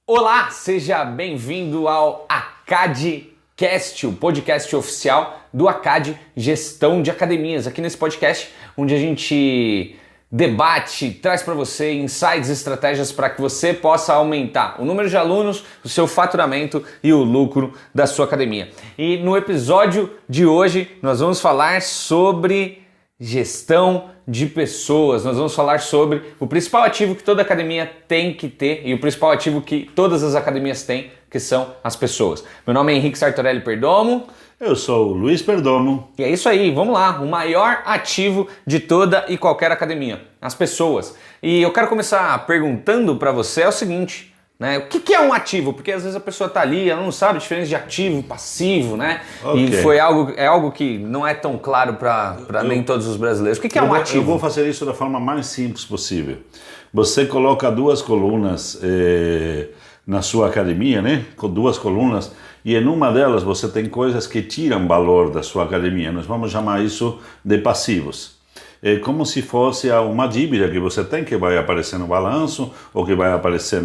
Olá, seja bem-vindo ao ACADcast, o podcast oficial do ACAD Gestão de Academias. Aqui nesse podcast, onde a gente debate, traz para você insights e estratégias para que você possa aumentar o número de alunos, o seu faturamento e o lucro da sua academia. E no episódio de hoje, nós vamos falar sobre gestão de pessoas. Nós vamos falar sobre o principal ativo que toda academia tem que ter e o principal ativo que todas as academias têm, que são as pessoas. Meu nome é Henrique Sartorelli Perdomo. Eu sou o Luiz Perdomo. E é isso aí, vamos lá. O maior ativo de toda e qualquer academia, as pessoas. E eu quero começar perguntando para você o seguinte, né? O que é um ativo? Porque às vezes a pessoa está ali, ela não sabe a diferença de ativo, passivo, né? Okay. E é algo que não é tão claro para nem todos os brasileiros. O que é um ativo? Eu vou fazer isso da forma mais simples possível. Você coloca duas colunas na sua academia, né? Com duas colunas, e em uma delas você tem coisas que tiram valor da sua academia. Nós vamos chamar isso de passivos. É como se fosse uma dívida que você tem, que vai aparecer no balanço ou que vai aparecer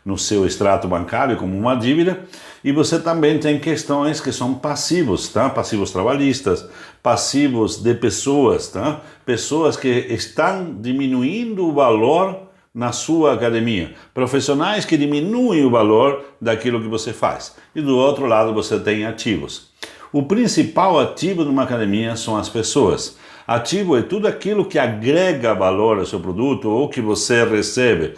no seu extrato bancário como uma dívida. E você também tem questões que são passivos, tá? Passivos trabalhistas, passivos de pessoas, tá? Pessoas que estão diminuindo o valor na sua academia. Profissionais que diminuem o valor daquilo que você faz. E do outro lado você tem ativos. O principal ativo de uma academia são as pessoas. Ativo é tudo aquilo que agrega valor ao seu produto ou que você recebe.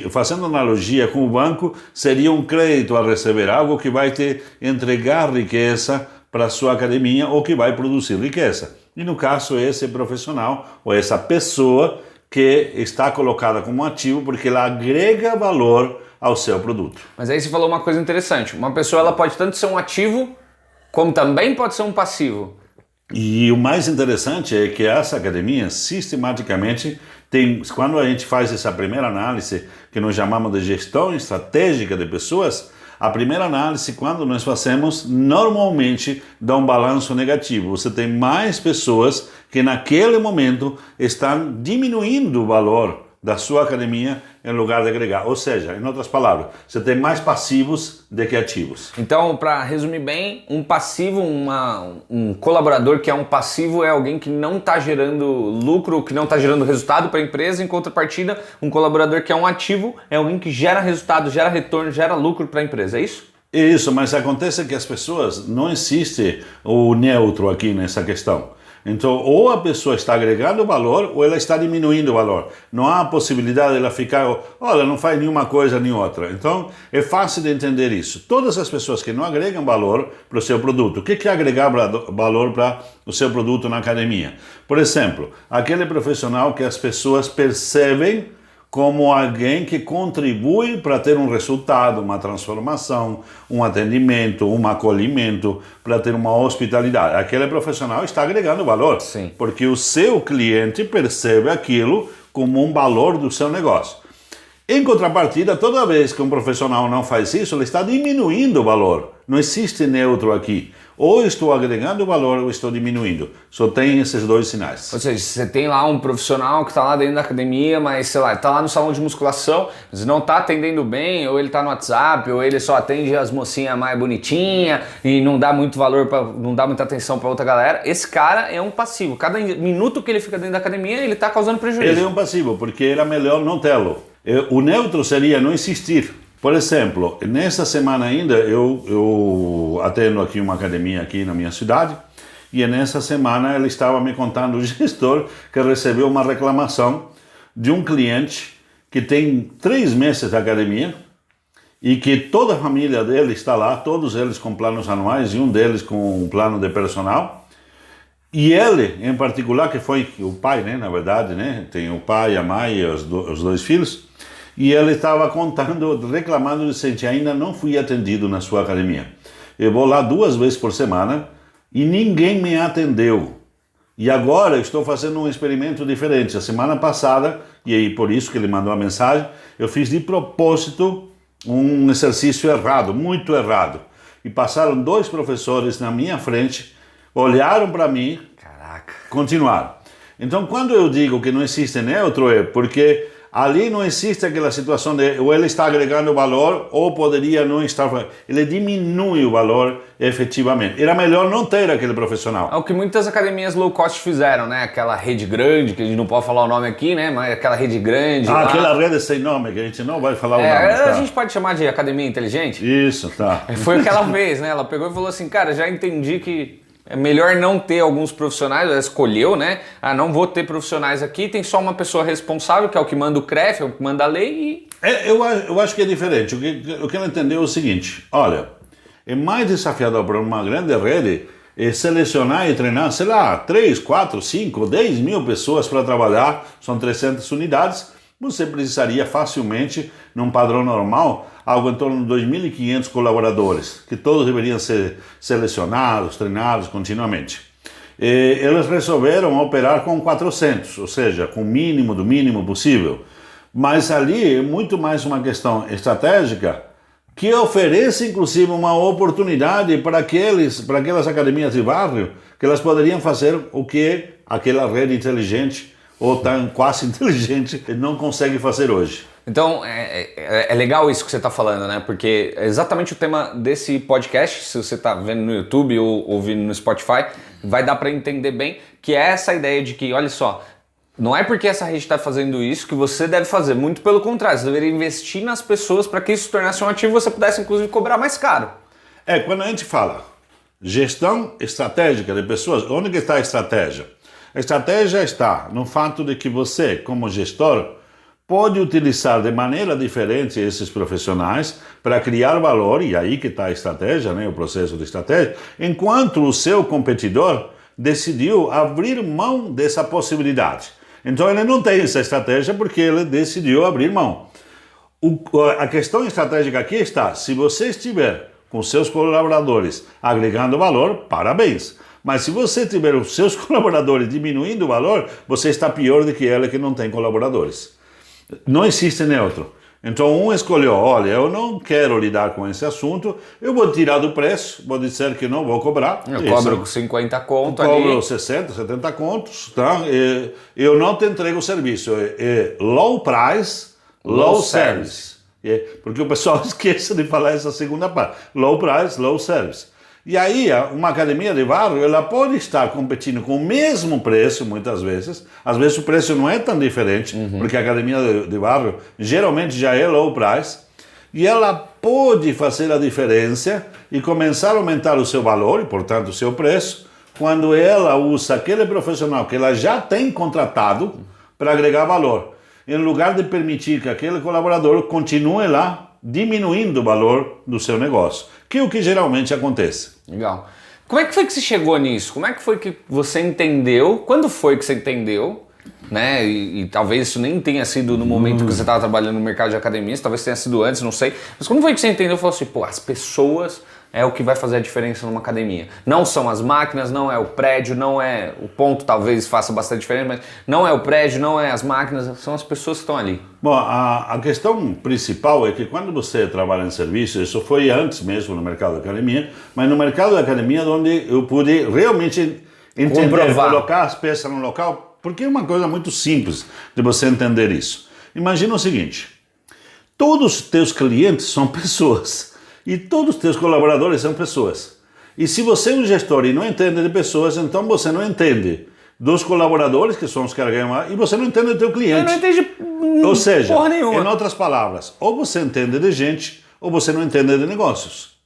Fazendo analogia com o banco, seria um crédito a receber, algo que vai te entregar riqueza para a sua academia ou que vai produzir riqueza. E no caso, esse profissional ou essa pessoa que está colocada como ativo porque ela agrega valor ao seu produto. Mas aí você falou uma coisa interessante. Uma pessoa ela pode tanto ser um ativo como também pode ser um passivo. E o mais interessante é que essa academia sistematicamente tem, quando a gente faz essa primeira análise, que nós chamamos de gestão estratégica de pessoas, a primeira análise, quando nós fazemos, normalmente dá um balanço negativo. Você tem mais pessoas que naquele momento estão diminuindo o valor da sua academia em lugar de agregar. Ou seja, em outras palavras, você tem mais passivos do que ativos. Então, para resumir bem, um passivo, um colaborador que é um passivo é alguém que não está gerando lucro, que não está gerando resultado para a empresa. Em contrapartida, um colaborador que é um ativo é alguém que gera resultado, gera retorno, gera lucro para a empresa. É isso? Isso, mas acontece que as pessoas, não existe o neutro aqui nessa questão. Então, ou a pessoa está agregando valor ou ela está diminuindo o valor. Não há a possibilidade de ela ficar, olha, não faz nenhuma coisa nem outra. Então, é fácil de entender isso. Todas as pessoas que não agregam valor para o seu produto. O que é agregar valor para o seu produto na academia? Por exemplo, aquele profissional que as pessoas percebem como alguém que contribui para ter um resultado, uma transformação, um atendimento, um acolhimento, para ter uma hospitalidade. Aquele profissional está agregando valor, sim, porque o seu cliente percebe aquilo como um valor do seu negócio. Em contrapartida, toda vez que um profissional não faz isso, ele está diminuindo o valor. Não existe neutro aqui. Ou estou agregando valor ou estou diminuindo. Só tem esses dois sinais. Ou seja, você tem lá um profissional que está lá dentro da academia, mas sei lá, está lá no salão de musculação, mas não está atendendo bem, ou ele está no WhatsApp, ou ele só atende as mocinhas mais bonitinhas e não dá muito valor, não dá muita atenção para outra galera. Esse cara é um passivo. Cada minuto que ele fica dentro da academia, ele está causando prejuízo. Ele é um passivo, porque era melhor não tê-lo. O neutro seria não existir. Por exemplo, nesta semana ainda eu atendo aqui uma academia aqui na minha cidade e nessa semana ele estava me contando, o gestor, que recebeu uma reclamação de um cliente que tem 3 meses de academia e que toda a família dele está lá, todos eles com planos anuais e um deles com um plano de personal. E ele, em particular, que foi o pai, né, na verdade, né, tem o pai, a mãe e os dois filhos. E ele estava contando, reclamando, dizendo que ainda não fui atendido na sua academia. Eu vou lá 2 vezes por semana e ninguém me atendeu. E agora eu estou fazendo um experimento diferente. A semana passada, e aí por isso que ele mandou a mensagem, eu fiz de propósito um exercício errado, muito errado. E passaram 2 professores na minha frente, olharam para mim, caraca, continuaram. Então quando eu digo que não existe neutro é porque Ali não existe aquela situação de ou ele está agregando valor ou poderia não estar. Ele diminui o valor efetivamente. Era melhor não ter aquele profissional. É o que muitas academias low cost fizeram, né? Aquela rede grande, que a gente não pode falar o nome aqui, né? Mas aquela rede grande. Aquela rede sem nome, que a gente não vai falar o nome. A gente pode chamar de academia inteligente? Isso, tá. Foi o que ela fez, né? Ela pegou e falou assim, cara, já entendi que é melhor não ter alguns profissionais, ela escolheu, né? Não vou ter profissionais aqui, tem só uma pessoa responsável, que é o que manda o CREF, é o que manda a lei e... Eu acho que é diferente. O que ela entendeu é o seguinte, olha, é mais desafiador para uma grande rede selecionar e treinar, sei lá, 3, 4, 5, 10 mil pessoas para trabalhar, são 300 unidades, você precisaria facilmente, num padrão normal, algo em torno de 2.500 colaboradores, que todos deveriam ser selecionados, treinados continuamente. Eles resolveram operar com 400, ou seja, com o mínimo do mínimo possível. Mas ali é muito mais uma questão estratégica que oferece, inclusive, uma oportunidade para aquelas academias de bairro, que elas poderiam fazer o que aquela rede inteligente ou tão quase inteligente não consegue fazer hoje. Então, é legal isso que você está falando, né? Porque é exatamente o tema desse podcast, se você está vendo no YouTube ou ouvindo no Spotify, vai dar para entender bem que é essa ideia de que, olha só, não é porque essa rede está fazendo isso que você deve fazer, muito pelo contrário, você deveria investir nas pessoas para que isso se tornasse um ativo e você pudesse, inclusive, cobrar mais caro. Quando a gente fala gestão estratégica de pessoas, onde que está a estratégia? A estratégia está no fato de que você, como gestor, pode utilizar de maneira diferente esses profissionais para criar valor, e aí que está a estratégia, né, o processo de estratégia, enquanto o seu competidor decidiu abrir mão dessa possibilidade. Então ele não tem essa estratégia porque ele decidiu abrir mão. A questão estratégica aqui está, se você estiver com seus colaboradores agregando valor, parabéns. Mas se você tiver os seus colaboradores diminuindo o valor, você está pior do que ele que não tem colaboradores. Não existe neutro. Então um escolheu, olha, eu não quero lidar com esse assunto, eu vou tirar do preço, vou dizer que não vou cobrar. Eu cobro com 50 conto ali. Cobro 60, 70 contos, tá? Eu não te entrego o serviço. É low price, low service. Porque o pessoal esquece de falar essa segunda parte. Low price, low service. E aí, uma academia de bairro, ela pode estar competindo com o mesmo preço, muitas vezes. Às vezes o preço não é tão diferente, porque a academia de bairro geralmente já é low price. E ela pode fazer a diferença e começar a aumentar o seu valor, e portanto o seu preço, quando ela usa aquele profissional que ela já tem contratado para agregar valor. Em lugar de permitir que aquele colaborador continue lá, diminuindo o valor do seu negócio, que é o que geralmente acontece. Legal. Como é que foi que você chegou nisso? Como é que foi que você entendeu? Quando foi que você entendeu? Né? E talvez isso nem tenha sido no momento que você estava trabalhando no mercado de academias, talvez tenha sido antes, não sei. Mas como foi que você entendeu? Falou assim, pô, as pessoas é o que vai fazer a diferença numa academia. Não são as máquinas, não é o prédio, não é o ponto, talvez faça bastante diferença, mas não é o prédio, não é as máquinas, são as pessoas que estão ali. Bom, a questão principal é que quando você trabalha em serviço, isso foi antes mesmo no mercado da academia, mas no mercado da academia onde eu pude realmente entender, colocar as peças no local, porque é uma coisa muito simples de você entender isso. Imagina o seguinte, todos os teus clientes são pessoas. E todos os teus colaboradores são pessoas. E se você é um gestor e não entende de pessoas, então você não entende dos colaboradores, que são os que ganham, e você não entende do teu cliente. Eu não entendi ou seja, porra nenhuma. Em outras palavras, ou você entende de gente, ou você não entende de negócios.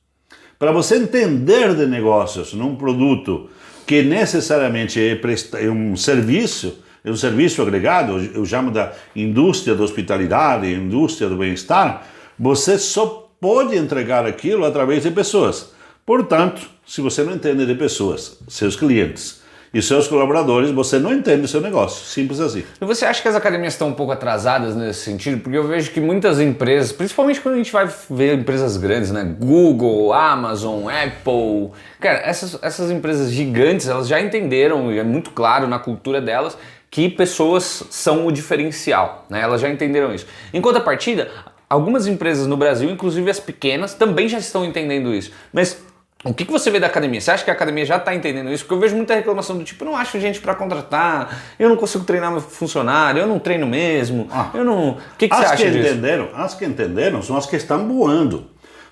Para você entender de negócios num produto que necessariamente é um serviço agregado, eu chamo da indústria da hospitalidade, indústria do bem-estar, você só pode entregar aquilo através de pessoas. Portanto, se você não entende de pessoas, seus clientes e seus colaboradores, você não entende o seu negócio. Simples assim. E você acha que as academias estão um pouco atrasadas nesse sentido? Porque eu vejo que muitas empresas, principalmente quando a gente vai ver empresas grandes, né? Google, Amazon, Apple... Cara, essas empresas gigantes, elas já entenderam, e é muito claro na cultura delas, que pessoas são o diferencial, né? Elas já entenderam isso. Em contrapartida, algumas empresas no Brasil, inclusive as pequenas, também já estão entendendo isso. Mas O que você vê da academia? Você acha que a academia já está entendendo isso? Porque eu vejo muita reclamação do tipo, eu não acho gente para contratar, eu não consigo treinar meu funcionário, eu não treino mesmo, eu não... O que você acha disso? As que entenderam são as que estão voando.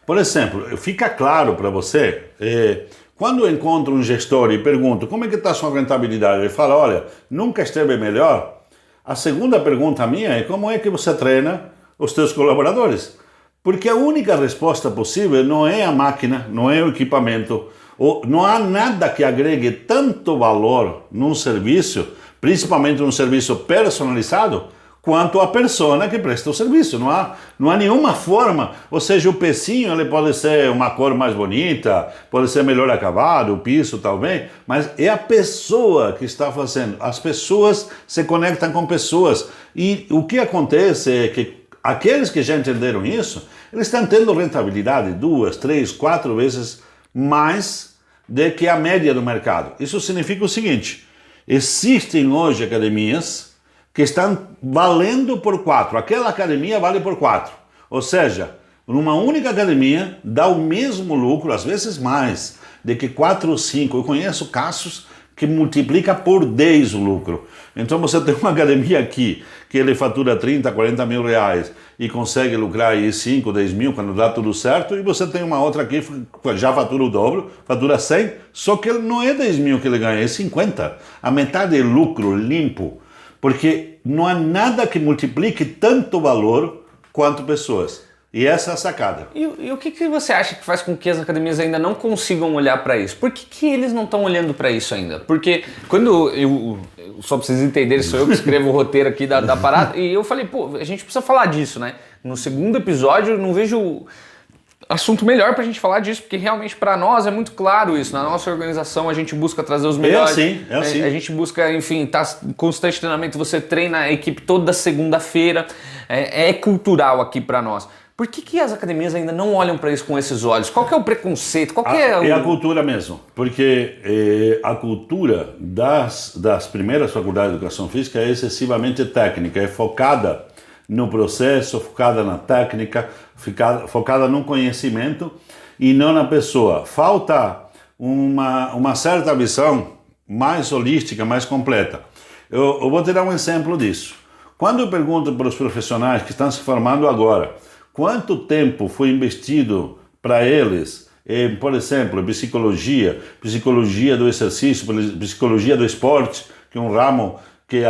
Por exemplo, fica claro para você, quando eu encontro um gestor e pergunto como é que está a sua rentabilidade, ele fala, olha, nunca esteve melhor. A segunda pergunta minha é como é que você treina os seus colaboradores? Porque a única resposta possível não é a máquina, não é o equipamento, ou não há nada que agregue tanto valor num serviço, principalmente num serviço personalizado, quanto a persona que presta o serviço. Não há nenhuma forma, ou seja, o pecinho ele pode ser uma cor mais bonita, pode ser melhor acabado, o piso talvez, mas é a pessoa que está fazendo. As pessoas se conectam com pessoas. E o que acontece é que aqueles que já entenderam isso, eles estão tendo rentabilidade 2, 3, 4 vezes mais do que a média do mercado. Isso significa o seguinte, existem hoje academias que estão valendo por 4. Aquela academia vale por 4. Ou seja, numa única academia dá o mesmo lucro, às vezes mais, do que 4 ou 5. Eu conheço casos que multiplica por 10 o lucro. Então você tem uma academia aqui que ele fatura 30, 40 mil reais e consegue lucrar aí 5, 10 mil quando dá tudo certo, e você tem uma outra aqui que já fatura o dobro, fatura 100, só que não é 10 mil que ele ganha, é 50. A metade é lucro limpo, porque não há nada que multiplique tanto valor quanto pessoas. E essa é a sacada. E o que você acha que faz com que as academias ainda não consigam olhar para isso? Por que eles não estão olhando para isso ainda? Porque quando só pra vocês entenderem, sou eu que escrevo o roteiro aqui da parada, e eu falei, pô, a gente precisa falar disso, né? No segundo episódio eu não vejo assunto melhor pra gente falar disso, porque realmente para nós é muito claro isso. Na nossa organização a gente busca trazer os melhores. É assim. A gente busca, enfim, tá em constante treinamento, você treina a equipe toda segunda-feira. É cultural aqui para nós. Por que as academias ainda não olham para isso com esses olhos? Qual que é o preconceito? É a cultura mesmo, porque a cultura das primeiras faculdades de educação física é excessivamente técnica, é focada no processo, focada na técnica, focada no conhecimento e não na pessoa. Falta uma certa visão mais holística, mais completa. Eu vou te dar um exemplo disso. Quando eu pergunto para os profissionais que estão se formando agora, quanto tempo foi investido para eles, por exemplo, psicologia do exercício, psicologia do esporte, que é um ramo que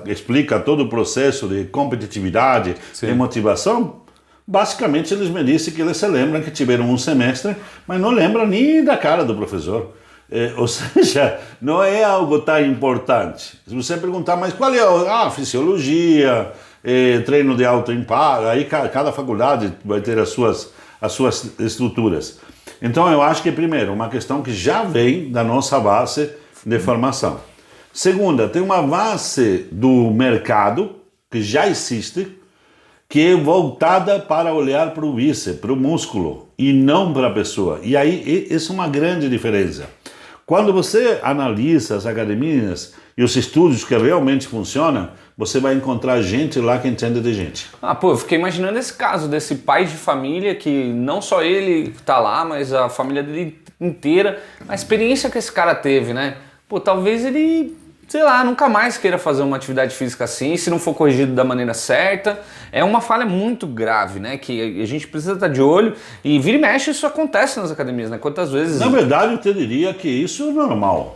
explica todo o processo de competitividade, de motivação, basicamente eles me disseram que eles se lembram que tiveram um semestre, mas não lembram nem da cara do professor. Ou seja, não é algo tão importante. Se você perguntar, mas qual é a fisiologia, treino de alto impacto, aí cada faculdade vai ter as suas estruturas. Então eu acho que, primeiro, uma questão que já vem da nossa base de formação. Segunda, tem uma base do mercado que já existe, que é voltada para olhar para o bíceps, para o músculo, e não para a pessoa. E aí, essa é uma grande diferença. Quando você analisa as academias e os estudos que realmente funcionam, você vai encontrar gente lá que entende de gente. Eu fiquei imaginando esse caso desse pai de família que não só ele tá lá, mas a família dele inteira, a experiência que esse cara teve, né? Talvez ele, sei lá, nunca mais queira fazer uma atividade física assim, se não for corrigido da maneira certa. É uma falha muito grave, né? Que a gente precisa estar de olho, e vira e mexe isso acontece nas academias, né? Quantas vezes... Na verdade, eu te diria que isso é normal.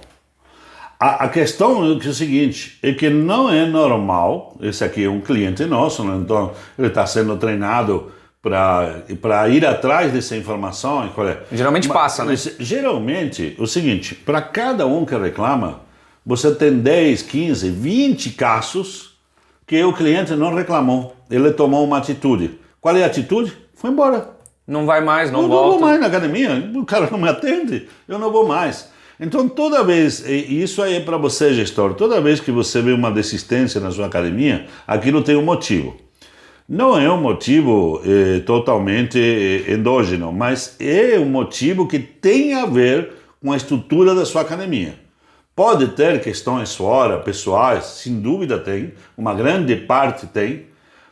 A questão é o seguinte, é que não é normal, esse aqui é um cliente nosso, né? Então ele está sendo treinado para ir atrás dessa informação. Geralmente passa, né? Geralmente, o seguinte, para cada um que reclama, você tem 10, 15, 20 casos que o cliente não reclamou, ele tomou uma atitude. Qual é a atitude? Foi embora. Não vai mais, não volta. Eu não vou mais na academia, o cara não me atende, eu não vou mais. Então toda vez, e isso aí é para você gestor, toda vez que você vê uma desistência na sua academia, aquilo tem um motivo. Não é um motivo totalmente endógeno, mas é um motivo que tem a ver com a estrutura da sua academia. Pode ter questões fora, pessoais, sem dúvida tem, uma grande parte tem,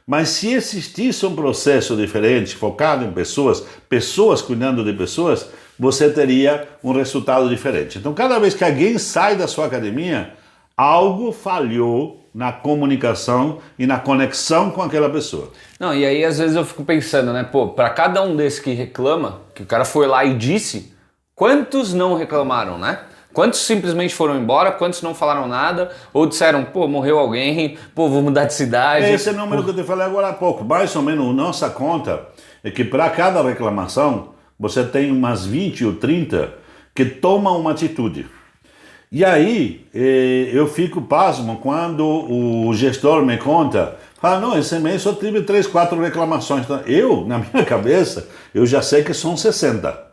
mas se existisse um processo diferente, focado em pessoas cuidando de pessoas, você teria um resultado diferente. Então, cada vez que alguém sai da sua academia, algo falhou na comunicação e na conexão com aquela pessoa. Não, e aí às vezes eu fico pensando, né, pô, para cada um desses que reclama, que o cara foi lá e disse, quantos não reclamaram, né? Quantos simplesmente foram embora, quantos não falaram nada, ou disseram, pô, morreu alguém, pô, vou mudar de cidade. Esse número que eu te falei agora há pouco, mais ou menos nossa conta é que para cada reclamação você tem umas 20 ou 30 que tomam uma atitude. E aí eu fico pasmo quando o gestor me conta, fala, não, esse mês só tive 3, 4 reclamações. Então, na minha cabeça, eu já sei que são 60.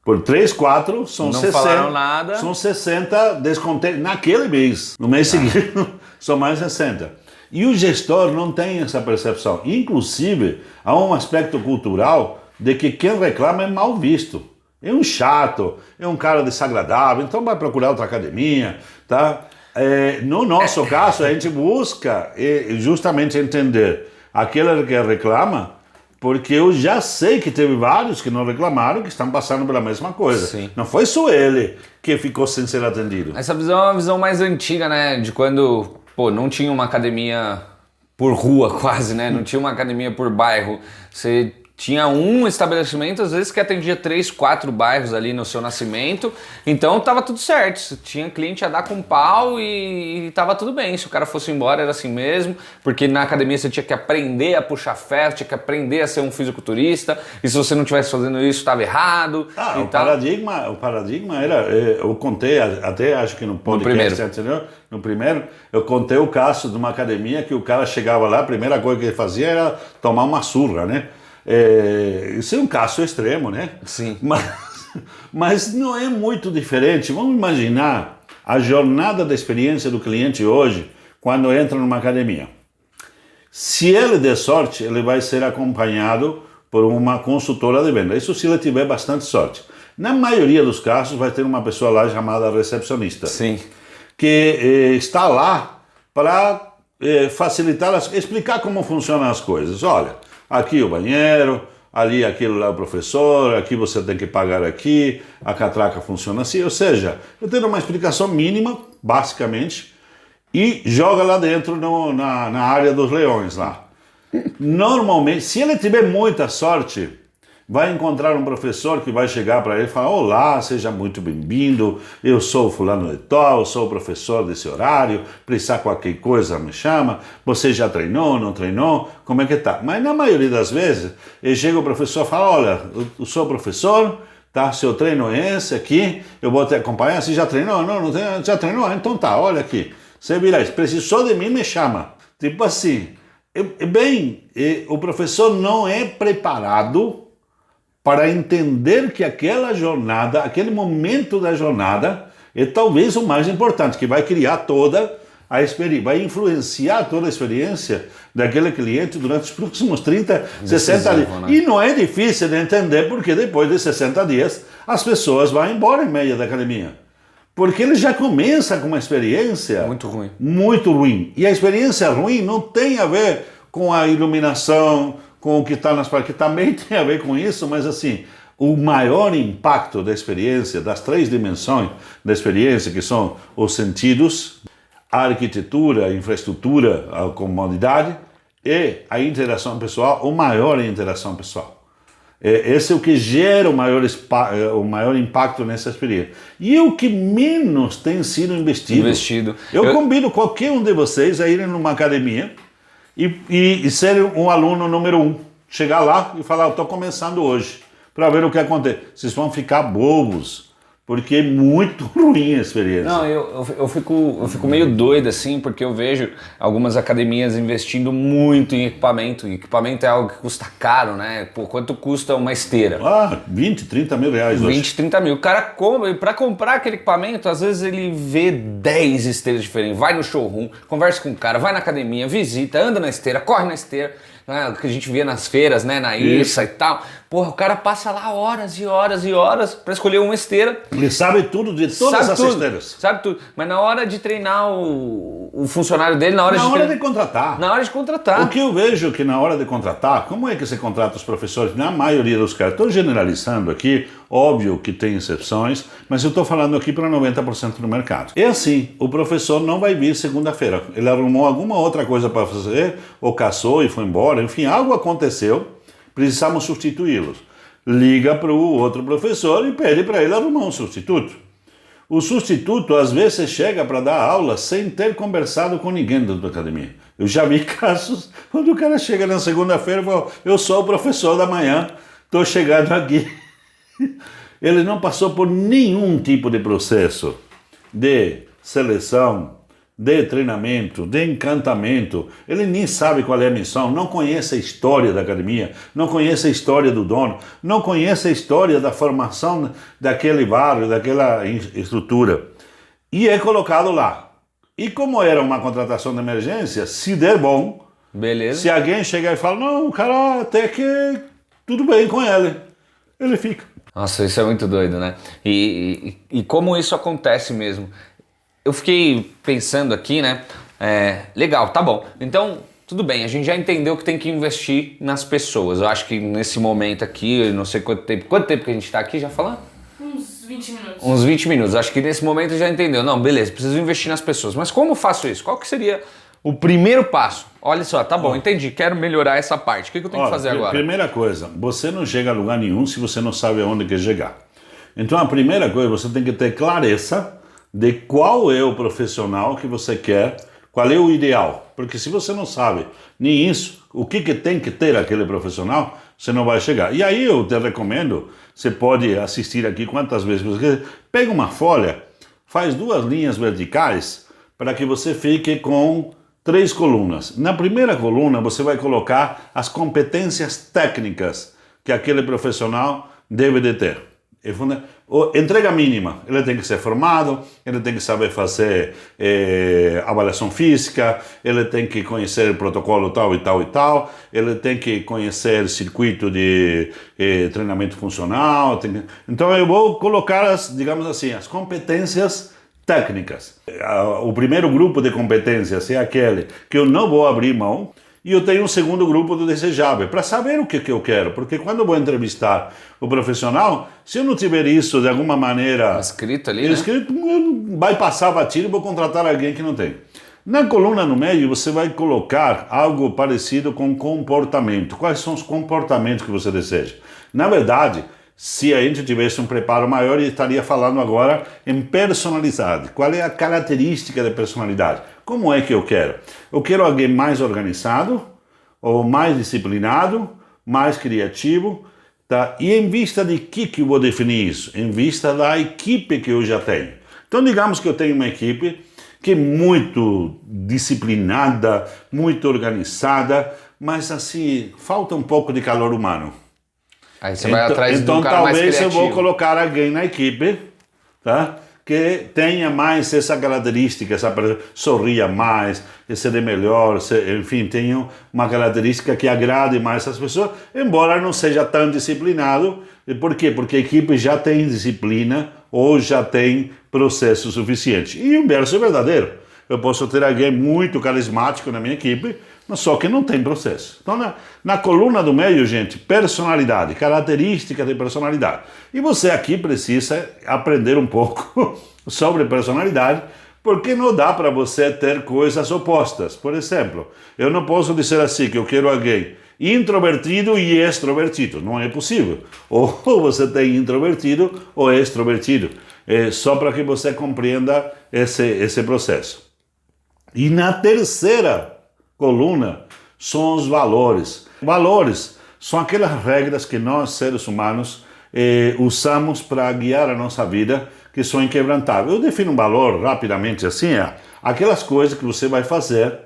Por 3, 4, são não 60. Falaram nada. São 60 descontei naquele mês. No mês seguinte, são mais 60. E o gestor não tem essa percepção. Inclusive, há um aspecto cultural de que quem reclama é mal visto. É um chato, é um cara desagradável, então vai procurar outra academia, tá? No nosso caso, a gente busca justamente entender aquele que reclama, porque eu já sei que teve vários que não reclamaram, que estão passando pela mesma coisa. Sim. Não foi só ele que ficou sem ser atendido. Essa visão é uma visão mais antiga, né? De quando, pô, não tinha uma academia por rua quase, né? Não tinha uma academia por bairro. Você tinha um estabelecimento, às vezes, que atendia 3, 4 bairros ali no seu nascimento. Então tava tudo certo. Você tinha cliente a dar com pau e tava tudo bem. Se o cara fosse embora, era assim mesmo. Porque na academia você tinha que aprender a puxar ferro, tinha que aprender a ser um fisiculturista. E se você não estivesse fazendo isso, estava errado. O paradigma era, eu contei até, acho que no podcast anterior, no primeiro, eu contei o caso de uma academia que o cara chegava lá, a primeira coisa que ele fazia era tomar uma surra, né? Isso é um caso extremo, né? Sim. Mas não é muito diferente. Vamos imaginar a jornada da experiência do cliente hoje, quando entra numa academia. Se ele der sorte, ele vai ser acompanhado por uma consultora de venda. Isso se ele tiver bastante sorte. Na maioria dos casos, vai ter uma pessoa lá chamada recepcionista. Sim. Que está lá para facilitar, explicar como funcionam as coisas. Olha, aqui o banheiro, ali aquilo lá o professor, aqui você tem que pagar aqui, a catraca funciona assim. Ou seja, eu tenho uma explicação mínima, basicamente, e joga lá dentro na área dos leões lá. Normalmente, se ele tiver muita sorte, vai encontrar um professor que vai chegar para ele e falar, olá, seja muito bem-vindo, eu sou o fulano de tal, sou o professor desse horário, precisar qualquer coisa me chama, você já treinou, não treinou, como é que tá? Mas na maioria das vezes, chega o professor e fala, olha, eu sou o professor, tá, seu treino é esse aqui, eu vou te acompanhar, você já treinou? Não, já treinou? Então tá, olha aqui, você vira, precisou de mim, me chama. Tipo assim, o professor não é preparado para entender que aquela jornada, aquele momento da jornada, é talvez o mais importante, que vai criar toda a experiência, vai influenciar toda a experiência daquele cliente durante os próximos 30, 60 dias. Né? E não é difícil de entender, porque depois de 60 dias, as pessoas vão embora em meio da academia. Porque ele já começa com uma experiência muito ruim. Muito ruim. E a experiência ruim não tem a ver com a iluminação, com o que está nas partes, que também tem a ver com isso, mas assim, o maior impacto da experiência, das 3 dimensões da experiência, que são os sentidos, a arquitetura, a infraestrutura, a comodidade e a interação pessoal, o maior é a interação pessoal. Esse é o que gera o maior impacto nessa experiência. E o que menos tem sido investido. Eu convido qualquer um de vocês a irem numa academia e ser um aluno número 1. Chegar lá e falar, eu estou começando hoje, para ver o que acontece. Vocês vão ficar bobos, porque é muito ruim a experiência. Não, eu fico meio doido assim, porque eu vejo algumas academias investindo muito em equipamento. E equipamento é algo que custa caro, né? Pô, quanto custa uma esteira? 20, 30 mil reais hoje. 20, 30 mil. O cara para comprar aquele equipamento, às vezes ele vê 10 esteiras diferentes, vai no showroom, conversa com o cara, vai na academia, visita, anda na esteira, corre na esteira. né, que a gente via nas feiras, né, na IRSA e tal. Porra, o cara passa lá horas e horas e horas para escolher uma esteira. Ele sabe tudo de todas as esteiras. Sabe tudo. Mas na hora de treinar o funcionário dele, na hora de contratar. Na hora de contratar. O que eu vejo que na hora de contratar, como é que você contrata os professores? Na maioria dos casos, estou generalizando aqui, óbvio que tem exceções, mas eu estou falando aqui para 90% do mercado. É assim, o professor não vai vir segunda-feira. Ele arrumou alguma outra coisa para fazer, ou caçou e foi embora, enfim, algo aconteceu. Precisamos substituí-los. Liga para o outro professor e pede para ele arrumar um substituto. O substituto, às vezes, chega para dar aula sem ter conversado com ninguém dentro da academia. Eu já vi casos onde o cara chega na segunda-feira e fala, eu sou o professor da manhã, estou chegando aqui. Ele não passou por nenhum tipo de processo de seleção, de treinamento, de encantamento. Ele nem sabe qual é a missão, não conhece a história da academia, não conhece a história do dono, não conhece a história da formação daquele barrio, daquela estrutura. E é colocado lá. E como era uma contratação de emergência, se der bom, beleza. Se alguém chegar e falar, não, o cara até que tudo bem com ele fica. Nossa, isso é muito doido, né? E como isso acontece mesmo. Eu fiquei pensando aqui, né? Legal, tá bom. Então, tudo bem, a gente já entendeu que tem que investir nas pessoas. Eu acho que nesse momento aqui, eu não sei quanto tempo que a gente tá aqui, já falando? Uns 20 minutos. Uns 20 minutos. Acho que nesse momento já entendeu. Não, beleza, preciso investir nas pessoas. Mas como eu faço isso? Qual que seria o primeiro passo? Olha só, tá bom, entendi, quero melhorar essa parte. O que eu tenho que fazer agora? Primeira coisa, você não chega a lugar nenhum se você não sabe aonde quer chegar. Então, a primeira coisa, você tem que ter clareza de qual é o profissional que você quer, qual é o ideal. Porque se você não sabe nem isso, o que tem que ter aquele profissional, você não vai chegar. E aí eu te recomendo, você pode assistir aqui quantas vezes você quiser, pega uma folha, faz 2 linhas verticais para que você fique com 3 colunas. Na primeira coluna você vai colocar as competências técnicas que aquele profissional deve de ter. Entrega mínima, ele tem que ser formado, ele tem que saber fazer avaliação física, ele tem que conhecer o protocolo tal e tal e tal, ele tem que conhecer circuito de treinamento funcional. Então eu vou colocar, digamos assim, as competências técnicas. O primeiro grupo de competências é aquele que eu não vou abrir mão. E eu tenho um segundo grupo do desejável, para saber o que eu quero, porque quando eu vou entrevistar o profissional, se eu não tiver isso de alguma maneira escrito ali, né? Vai passar batido e vou contratar alguém que não tem. Na coluna no meio, você vai colocar algo parecido com comportamento. Quais são os comportamentos que você deseja? Na verdade, se a gente tivesse um preparo maior, eu estaria falando agora em personalidade. Qual é a característica da personalidade? Como é que eu quero? Eu quero alguém mais organizado, ou mais disciplinado, mais criativo, tá? E em vista de que eu vou definir isso? Em vista da equipe que eu já tenho. Então, digamos que eu tenho uma equipe que é muito disciplinada, muito organizada, mas assim, falta um pouco de calor humano. Aí você vai atrás de um cara mais criativo. Então talvez eu vou colocar alguém na equipe, tá? Que tenha mais essa característica, sorria mais, ser melhor, enfim, tenha uma característica que agrade mais as pessoas, embora não seja tão disciplinado. Por quê? Porque a equipe já tem disciplina ou já tem processo suficiente. E o inverso é verdadeiro. Eu posso ter alguém muito carismático na minha equipe, mas só que não tem processo. Então, na coluna do meio, gente, personalidade, característica de personalidade. E você aqui precisa aprender um pouco sobre personalidade, porque não dá para você ter coisas opostas. Por exemplo, eu não posso dizer assim que eu quero alguém introvertido e extrovertido. Não é possível. Ou você tem introvertido ou extrovertido. Só para que você compreenda esse processo. E na terceira coluna são os valores. Valores são aquelas regras que nós, seres humanos, usamos para guiar a nossa vida, que são inquebrantáveis. Eu defino um valor rapidamente assim, aquelas coisas que você vai fazer,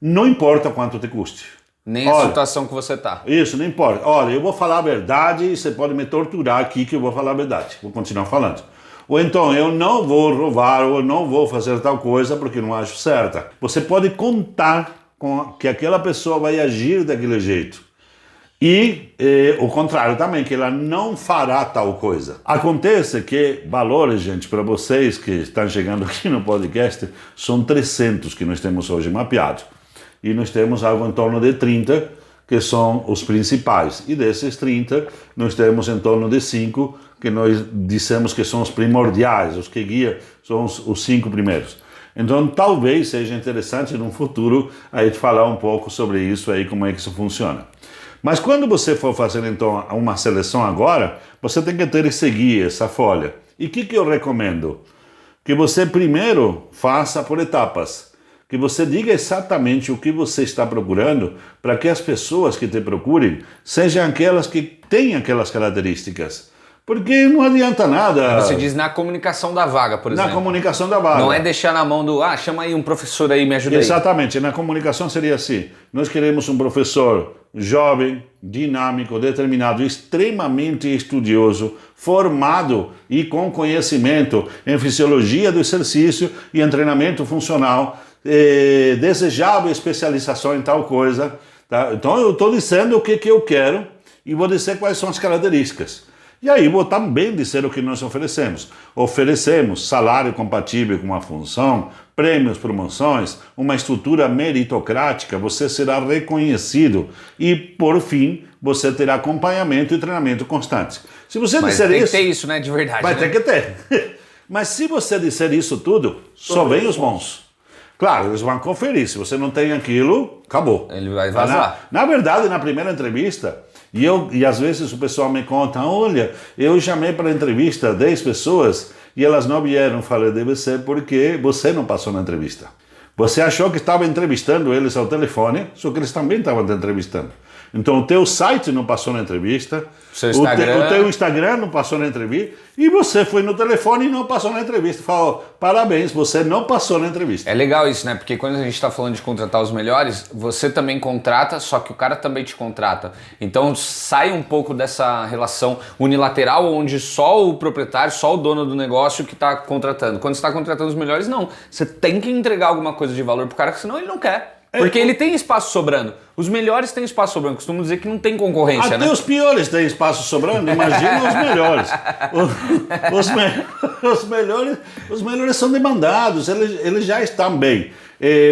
não importa quanto te custe. Nem a situação que você está. Isso, não importa. Olha, eu vou falar a verdade e você pode me torturar aqui que eu vou falar a verdade. Vou continuar falando. Ou então, eu não vou roubar ou não vou fazer tal coisa porque não acho certa. Você pode contar que aquela pessoa vai agir daquele jeito. E o contrário também, que ela não fará tal coisa. Acontece que valores, gente, para vocês que estão chegando aqui no podcast, são 300 que nós temos hoje mapeados. E nós temos algo em torno de 30, que são os principais. E desses 30, nós temos em torno de 5, que nós dissemos que são os primordiais, os que guiam, são os 5 primeiros. Então, talvez seja interessante no futuro a gente falar um pouco sobre isso aí, como é que isso funciona. Mas quando você for fazer, então, uma seleção agora, você tem que ter e seguir essa folha. E o que eu recomendo? Que você primeiro faça por etapas. Que você diga exatamente o que você está procurando para que as pessoas que te procurem sejam aquelas que têm aquelas características. Porque não adianta nada. Você diz na comunicação da vaga, por exemplo. Na comunicação da vaga. Não é deixar na mão do, chama aí um professor aí, me ajuda aí. Exatamente, na comunicação seria assim. Nós queremos um professor jovem, dinâmico, determinado, extremamente estudioso, formado e com conhecimento em fisiologia do exercício e em treinamento funcional, desejável especialização em tal coisa. Tá? Então eu estou dizendo o que eu quero e vou dizer quais são as características. E aí vou também dizer o que nós oferecemos. Oferecemos salário compatível com a função, prêmios, promoções, uma estrutura meritocrática, você será reconhecido e, por fim, você terá acompanhamento e treinamento constante. Se você Mas disser tem isso... que ter isso, né? De verdade. Vai né? ter que ter. Mas se você disser isso tudo, só vem os bons. Claro, eles vão conferir. Se você não tem aquilo, acabou. Ele vai vazar. Na verdade, na primeira entrevista... E às vezes o pessoal me conta, olha, eu chamei para a entrevista 10 pessoas e elas não vieram. Falei, deve ser porque você não passou na entrevista. Você achou que estava entrevistando eles ao telefone, só que eles também estavam te entrevistando. Então o teu site não passou na entrevista, o teu Instagram não passou na entrevista, e você foi no telefone e não passou na entrevista. Falou, parabéns, você não passou na entrevista. É legal isso, né? Porque quando a gente está falando de contratar os melhores, você também contrata, só que o cara também te contrata. Então sai um pouco dessa relação unilateral, onde só o proprietário, só o dono do negócio que está contratando. Quando você está contratando os melhores, não. Você tem que entregar alguma coisa de valor pro cara, senão ele não quer. Porque ele tem espaço sobrando. Os melhores têm espaço sobrando. Costumo dizer que não tem concorrência, Até né? os piores têm espaço sobrando, imagina os melhores. Os melhores são demandados, eles já estão bem.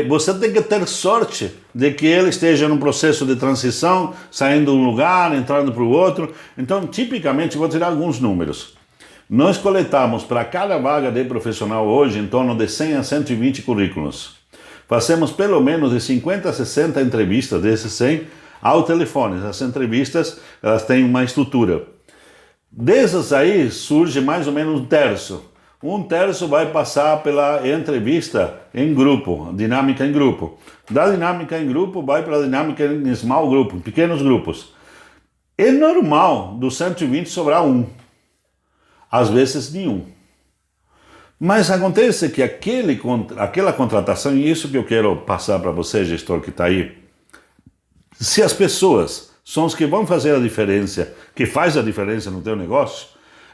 Você tem que ter sorte de que ele esteja num processo de transição, saindo de um lugar, entrando para o outro. Então, tipicamente, vou tirar alguns números. Nós coletamos para cada vaga de profissional hoje em torno de 100 a 120 currículos. Fazemos pelo menos de 50 a 60 entrevistas desses 100 ao telefone. As entrevistas, elas têm uma estrutura. Dessas aí surge mais ou menos um terço. Um terço vai passar pela entrevista em grupo, dinâmica em grupo. Da dinâmica em grupo vai para a dinâmica em small group, em pequenos grupos. É normal dos 120 sobrar um. Às vezes nenhum. Mas acontece que aquela contratação, e isso que eu quero passar para você, gestor que está aí, se as pessoas são os que vão fazer a diferença, que faz a diferença no teu negócio,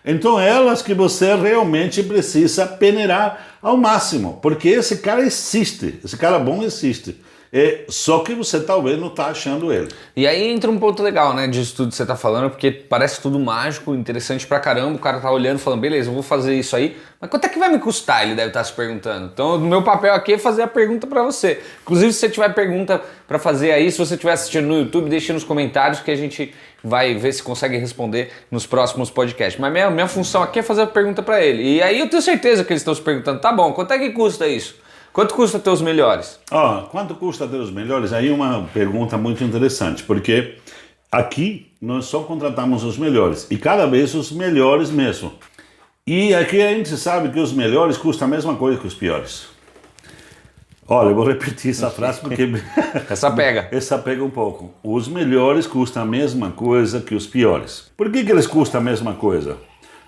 então é elas que você realmente precisa peneirar ao máximo, porque esse cara existe, esse cara bom existe. Só que você talvez não está achando ele. E aí entra um ponto legal, né, disso tudo que você tá falando, porque parece tudo mágico, interessante pra caramba, o cara tá olhando e falando, beleza, eu vou fazer isso aí, mas quanto é que vai me custar? Ele deve estar se perguntando. Então, o meu papel aqui é fazer a pergunta pra você. Inclusive, se você tiver pergunta pra fazer aí, se você estiver assistindo no YouTube, deixe nos comentários que a gente vai ver se consegue responder nos próximos podcasts. Mas minha função aqui é fazer a pergunta pra ele. E aí eu tenho certeza que eles estão se perguntando, tá bom, quanto é que custa isso? Quanto custa ter os melhores? Quanto custa ter os melhores? Aí uma pergunta muito interessante, porque aqui nós só contratamos os melhores, e cada vez os melhores mesmo. E aqui a gente sabe que os melhores custam a mesma coisa que os piores. Olha, eu vou repetir essa frase porque... Essa pega. Essa pega um pouco. Os melhores custam a mesma coisa que os piores. Por que eles custam a mesma coisa?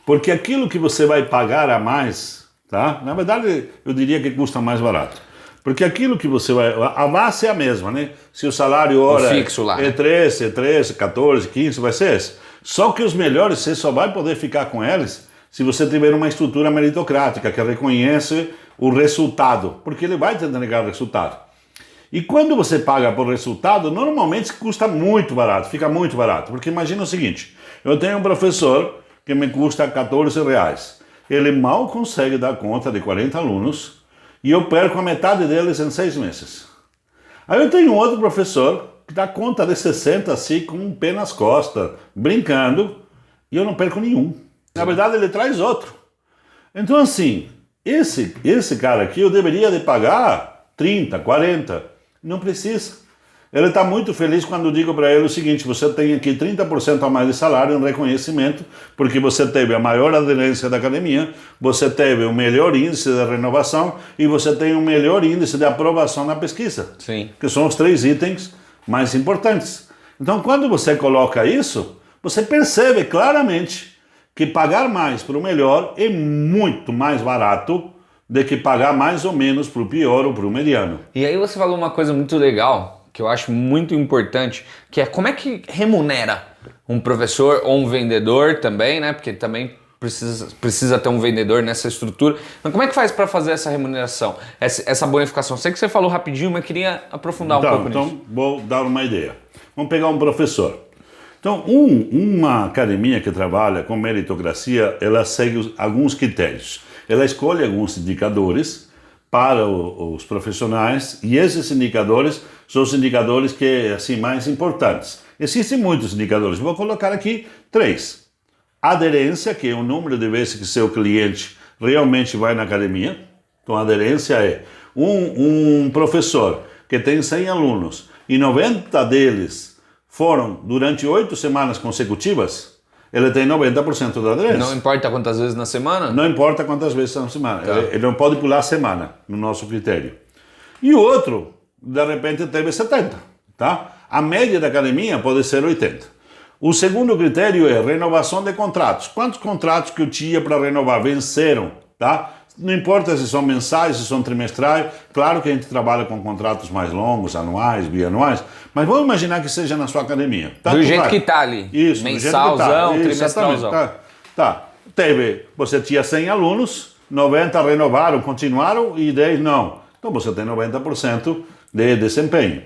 Porque aquilo que você vai pagar a mais... Tá? Na verdade, eu diria que custa mais barato. Porque aquilo que você vai... A base é a mesma, né? Se o salário hora fixo lá. é 13, 14, 15, vai ser esse. Só que os melhores, você só vai poder ficar com eles se você tiver uma estrutura meritocrática que reconhece o resultado. Porque ele vai te entregar o resultado. E quando você paga por resultado, normalmente custa muito barato, fica muito barato. Porque imagina o seguinte, eu tenho um professor que me custa R$14. Ele mal consegue dar conta de 40 alunos e eu perco a metade deles em 6 meses. Aí eu tenho outro professor que dá conta de 60 assim, com um pé nas costas, brincando, e eu não perco nenhum. Na verdade, ele traz outro. Então, assim, esse cara aqui eu deveria de pagar 30, 40. Não precisa. Ele está muito feliz quando eu digo para ele o seguinte, você tem aqui 30% a mais de salário em reconhecimento, porque você teve a maior aderência da academia, você teve o melhor índice de renovação e você tem o melhor índice de aprovação na pesquisa. Sim. Que são os 3 itens mais importantes. Então, quando você coloca isso, você percebe claramente que pagar mais para o melhor é muito mais barato do que pagar mais ou menos para o pior ou para o mediano. E aí você falou uma coisa muito legal, que eu acho muito importante, que é como é que remunera um professor ou um vendedor também, né? Porque também precisa ter um vendedor nessa estrutura. Mas como é que faz para fazer essa remuneração, essa bonificação? Sei que você falou rapidinho, mas queria aprofundar um pouco nisso. Então, vou dar uma ideia. Vamos pegar um professor. Então, uma academia que trabalha com meritocracia, ela segue alguns critérios. Ela escolhe alguns indicadores para os profissionais e esses indicadores são os indicadores que assim mais importantes. Existem muitos indicadores, vou colocar aqui 3. Aderência, que é o número de vezes que seu cliente realmente vai na academia. Então, a aderência é um professor que tem 100 alunos e 90 deles foram durante 8 semanas consecutivas, ele tem 90% da aderência. Não importa quantas vezes na semana? Não importa quantas vezes na semana. Tá. Ele não pode pular a semana, no nosso critério. E o outro, de repente, teve 70. Tá? A média da academia pode ser 80. O segundo critério é renovação de contratos. Quantos contratos que eu tinha para renovar venceram? Tá? Não importa se são mensais, se são trimestrais. Claro que a gente trabalha com contratos mais longos, anuais, bianuais. Mas vamos imaginar que seja na sua academia. Do jeito que está ali. Isso, mensalzão, trimestralzão. Tá. Você tinha 100 alunos, 90 renovaram, continuaram e 10 não. Então você tem 90% de desempenho.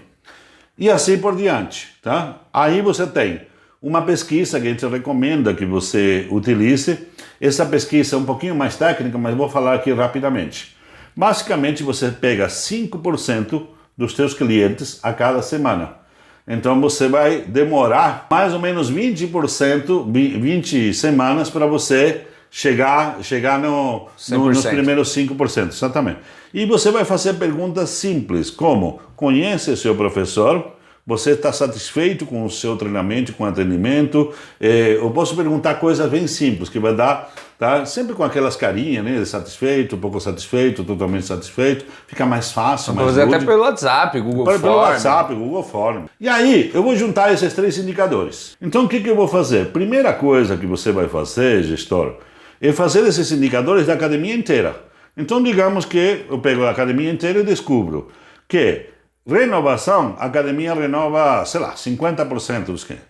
E assim por diante. Tá? Aí você tem uma pesquisa que a gente recomenda que você utilize. Essa pesquisa é um pouquinho mais técnica, mas vou falar aqui rapidamente. Basicamente, você pega 5% dos seus clientes a cada semana. Então, você vai demorar mais ou menos 20%, 20 semanas para você chegar nos primeiros 5%, exatamente. E você vai fazer perguntas simples, como: conhece seu professor? Você está satisfeito com o seu treinamento, com o atendimento? Eu posso perguntar coisas bem simples, que vai dar, tá? Sempre com aquelas carinhas, né? Satisfeito, pouco satisfeito, totalmente satisfeito. Fica mais fácil, mais fazer até pelo WhatsApp, Google Form. Pelo WhatsApp, Google Form. E aí, eu vou juntar esses 3 indicadores. Então, o que eu vou fazer? Primeira coisa que você vai fazer, gestor, é fazer esses indicadores da academia inteira. Então, digamos que eu pego a academia inteira e descubro que renovação, a academia renova, sei lá, 50% dos clientes.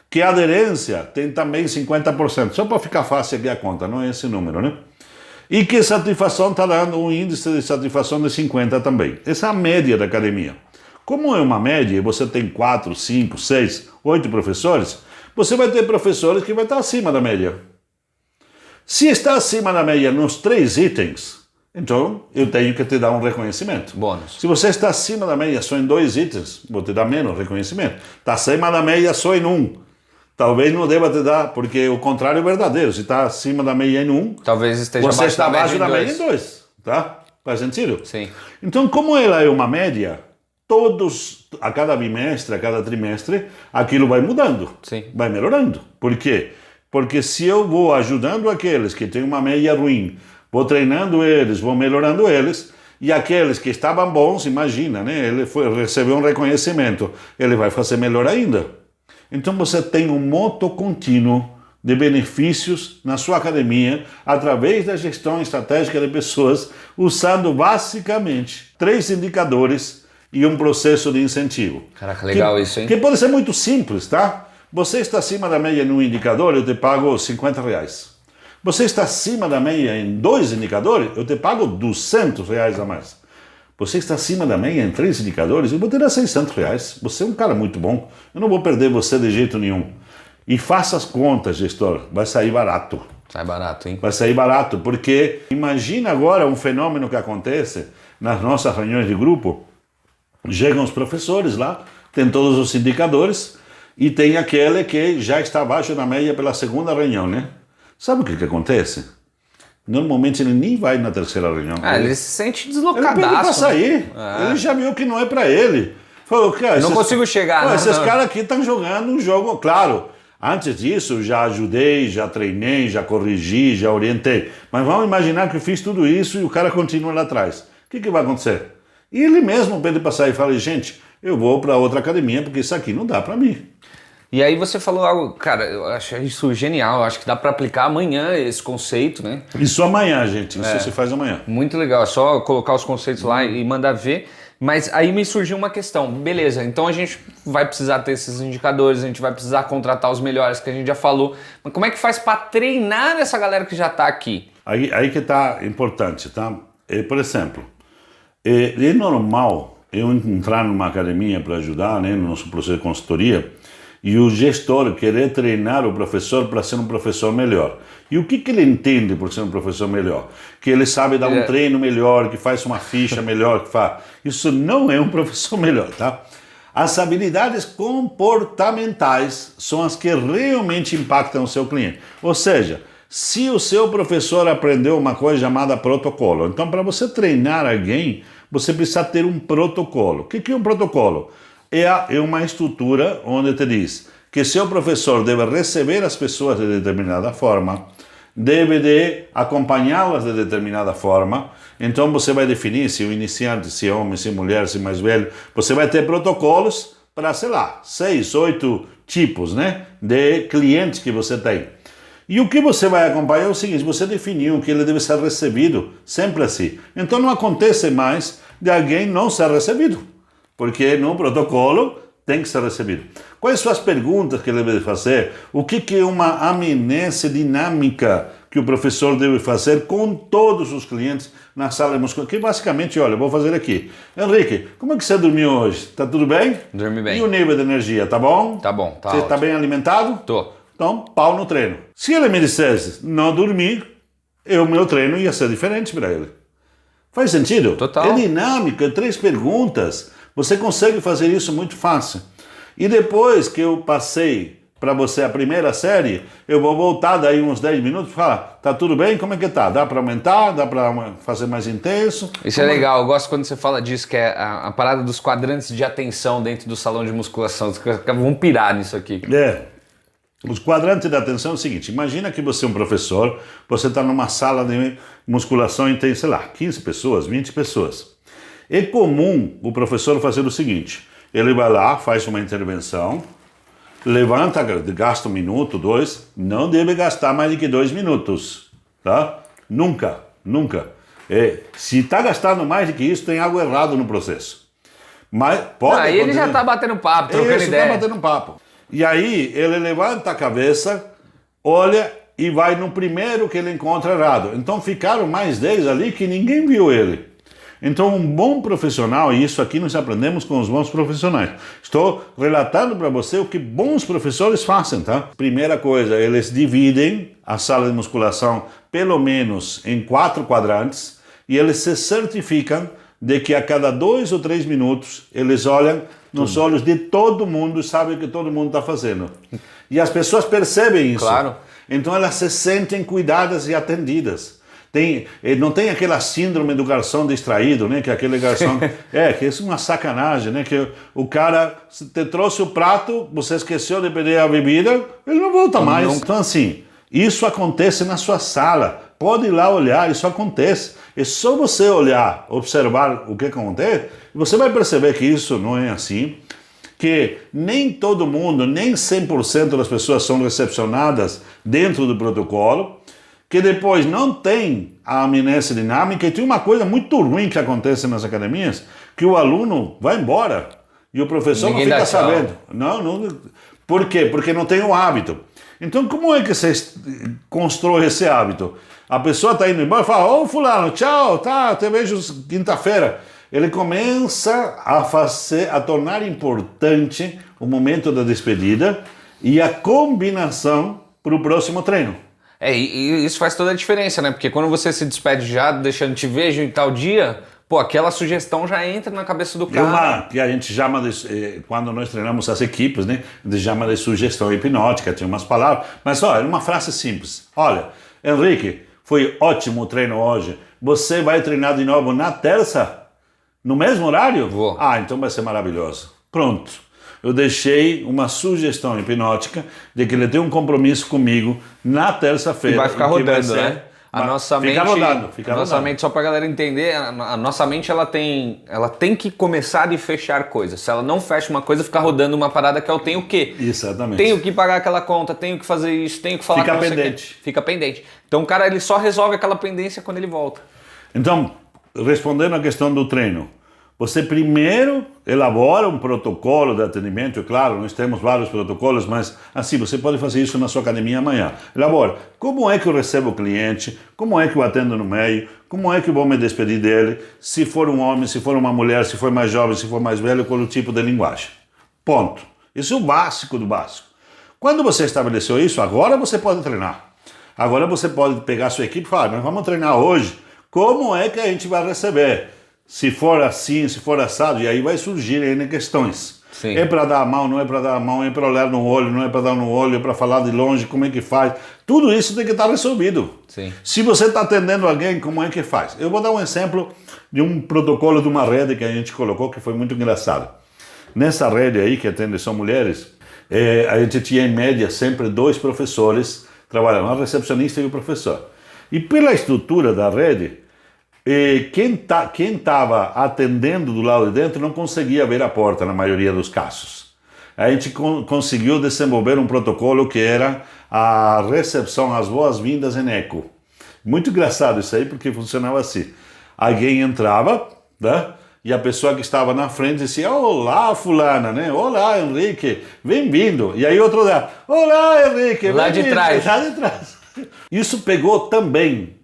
Que a aderência tem também 50%. Só para ficar fácil aqui a conta, não é esse número, né? E que satisfação está dando um índice de satisfação de 50 também. Essa é a média da academia. Como é uma média e você tem 4, 5, 6, 8 professores, você vai ter professores que vai estar acima da média. Se está acima da média nos 3 itens, então eu tenho que te dar um reconhecimento. Bônus. Se você está acima da média só em 2 itens, vou te dar menos reconhecimento. Está acima da média só em 1. Talvez não deva te dar, porque o contrário é verdadeiro. Se está acima da média em 1, talvez esteja você está abaixo da média em 2. 2. Tá? Faz sentido? Sim. Então, como ela é uma média, a cada bimestre, a cada trimestre, aquilo vai mudando. Sim. Vai melhorando. Por quê? Porque se eu vou ajudando aqueles que têm uma média ruim, vou treinando eles, vou melhorando eles, e aqueles que estavam bons, imagina, né? Ele recebeu um reconhecimento, ele vai fazer melhor ainda. Então você tem um moto contínuo de benefícios na sua academia através da gestão estratégica de pessoas, usando basicamente 3 indicadores e um processo de incentivo. Caraca, legal isso, hein? Que pode ser muito simples, tá? Você está acima da média num indicador, eu te pago R$50. Você está acima da média em 2 indicadores, eu te pago R$200 a mais. Você está acima da média em 3 indicadores, eu vou te dar R$600. Você é um cara muito bom. Eu não vou perder você de jeito nenhum. E faça as contas, gestor. Vai sair barato. Sai barato, hein? Vai sair barato, porque imagina agora um fenômeno que acontece nas nossas reuniões de grupo. Chegam os professores lá, tem todos os indicadores e tem aquele que já está abaixo da média pela segunda reunião, né? Sabe o que acontece? Normalmente ele nem vai na terceira reunião. Ele se sente Ele deslocadaço. pede pra sair. É. Ele já viu que não é pra ele. Falou, cara, não consigo chegar. Esses caras aqui estão jogando um jogo, claro. Antes disso, já ajudei, já treinei, já corrigi, já orientei. Mas vamos imaginar que eu fiz tudo isso e o cara continua lá atrás. O que vai acontecer? E ele mesmo pede para sair e fala, gente, eu vou para outra academia porque isso aqui não dá para mim. E aí você falou algo, cara, eu acho isso genial, eu acho que dá para aplicar amanhã esse conceito, né? Isso amanhã, gente, isso se faz amanhã. Muito legal, é só colocar os conceitos lá e mandar ver. Mas aí me surgiu uma questão, beleza, então a gente vai precisar ter esses indicadores, a gente vai precisar contratar os melhores que a gente já falou, mas como é que faz para treinar essa galera que já está aqui? Aí que está importante, tá? Por exemplo, é normal eu entrar numa academia para ajudar, né, no nosso processo de consultoria, e o gestor querer treinar o professor para ser um professor melhor. E o que ele entende por ser um professor melhor? Que ele sabe dar um treino melhor, que faz uma ficha melhor, que faz. Isso não é um professor melhor, tá? As habilidades comportamentais são as que realmente impactam o seu cliente. Ou seja, se o seu professor aprendeu uma coisa chamada protocolo, então para você treinar alguém, você precisa ter um protocolo. O que é um protocolo? É uma estrutura onde te diz que seu professor deve receber as pessoas de determinada forma, deve de acompanhá-las de determinada forma. Então você vai definir se o iniciante, se é homem, se é mulher, se é mais velho. Você vai ter protocolos para, sei lá, 6, 8 tipos, né, de clientes que você tem. E o que você vai acompanhar é o seguinte, você definiu que ele deve ser recebido sempre assim. Então não acontece mais de alguém não ser recebido. Porque no protocolo tem que ser recebido. Quais são as perguntas que ele deve fazer? O que é uma amnésia dinâmica que o professor deve fazer com todos os clientes na sala de musculação? Que basicamente, olha, eu vou fazer aqui. Henrique, como é que você dormiu hoje? Tá tudo bem? Dormi bem. E o nível de energia, tá bom? Tá bom, tá Você ótimo. tá bem alimentado? Tô. Então, pau no treino. Se ele me dissesse não dormir, o meu treino ia ser diferente para ele. Faz sentido? Total. É dinâmico, é 3 perguntas. Você consegue fazer isso muito fácil. E depois que eu passei para você a primeira série, eu vou voltar daí uns 10 minutos e falar, tá tudo bem? Como é que tá? Dá para aumentar? Dá para fazer mais intenso? Isso é legal, eu gosto quando você fala disso, que é a parada dos quadrantes de atenção dentro do salão de musculação. Vamos pirar nisso aqui. Os quadrantes de atenção é o seguinte, imagina que você é um professor, você está numa sala de musculação e tem, sei lá, 15 pessoas, 20 pessoas. É comum o professor fazer o seguinte, ele vai lá, faz uma intervenção, levanta, gasta 1 minuto, 2, não deve gastar mais do que 2 minutos, tá? Nunca. Se está gastando mais do que isso, tem algo errado no processo. Mas pode Aí ele já está batendo papo, trocando ideia. Está batendo papo. E aí ele levanta a cabeça, olha e vai no primeiro que ele encontra errado. Então ficaram mais 10 ali que ninguém viu ele. Então, um bom profissional, e isso aqui nós aprendemos com os bons profissionais. Estou relatando para você o que bons professores fazem, tá? Primeira coisa, eles dividem a sala de musculação pelo menos em 4 quadrantes e eles se certificam de que a cada 2 ou 3 minutos eles olham nos olhos de todo mundo e sabem o que todo mundo está fazendo. E as pessoas percebem isso. Claro. Então elas se sentem cuidadas e atendidas. Não tem aquela síndrome do garçom distraído, né? Que aquele garçom... que é uma sacanagem, né? Que o cara te trouxe o prato, você esqueceu de pedir a bebida, ele não volta mais. Então assim, isso acontece na sua sala. Pode ir lá olhar, isso acontece. É só você olhar, observar o que acontece, e você vai perceber que isso não é assim. Que nem todo mundo, nem 100% das pessoas são recepcionadas dentro do protocolo. Que depois não tem a amnésia dinâmica, e tem uma coisa muito ruim que acontece nas academias, que o aluno vai embora e o professor Ninguém não fica dá tchau. sabendo. Não. Por quê? Porque não tem o hábito. Então como é que você constrói esse hábito? A pessoa está indo embora e fala, ô fulano, tchau, tá, te vejo quinta-feira. ele começa a tornar importante o momento da despedida e a combinação para o próximo treino. E isso faz toda a diferença, né? Porque quando você se despede já, deixando te vejo em tal dia, pô, aquela sugestão já entra na cabeça do cara. Que a gente chama de, quando nós treinamos as equipes, né? A gente chama de sugestão hipnótica, tem umas palavras, mas é uma frase simples. Olha, Henrique, foi ótimo o treino hoje. Você vai treinar de novo na terça? No mesmo horário? Vou. Então vai ser maravilhoso. Pronto. Eu deixei uma sugestão hipnótica de que ele tem um compromisso comigo na terça-feira. E vai ficar rodando, né? A nossa mente, fica mente, só pra galera entender, a nossa mente ela tem que começar e fechar coisas. Se ela não fecha uma coisa, fica rodando uma parada que eu tenho o quê? Exatamente. Tenho que pagar aquela conta, tenho que fazer isso, tenho que falar fica com você. Pendente. Fica pendente. Então o cara ele só resolve aquela pendência quando ele volta. Então, respondendo à questão do treino, você primeiro elabora um protocolo de atendimento, claro, nós temos vários protocolos, mas assim, você pode fazer isso na sua academia amanhã. Elabora, como é que eu recebo o cliente, como é que eu atendo no meio, como é que eu vou me despedir dele, se for um homem, se for uma mulher, se for mais jovem, se for mais velho, qual o tipo de linguagem. Ponto. Isso é o básico do básico. Quando você estabeleceu isso, agora você pode treinar. Agora você pode pegar a sua equipe e falar, nós vamos treinar hoje, como é que a gente vai receber? Se for assim, se for assado, e aí vai surgir ainda questões. Sim. É para dar a mão, não é para dar a mão, é para olhar no olho, não é para dar no olho, é para falar de longe, como é que faz. Tudo isso tem que estar resolvido. Sim. Se você está atendendo alguém, como é que faz? Eu vou dar um exemplo de um protocolo de uma rede que a gente colocou que foi muito engraçado. Nessa rede aí que atende são mulheres, a gente tinha em média sempre 2 professores trabalhando, a recepcionista e o professor. E pela estrutura da rede, quem estava atendendo do lado de dentro não conseguia ver a porta na maioria dos casos. A gente conseguiu desenvolver um protocolo que era a recepção, as boas-vindas em eco. Muito engraçado isso aí, porque funcionava assim. Alguém entrava, né? E a pessoa que estava na frente dizia, olá fulana, né? Olá Henrique, bem-vindo. E aí outro dá, olá Henrique, lá de trás. Lá de trás. Isso pegou também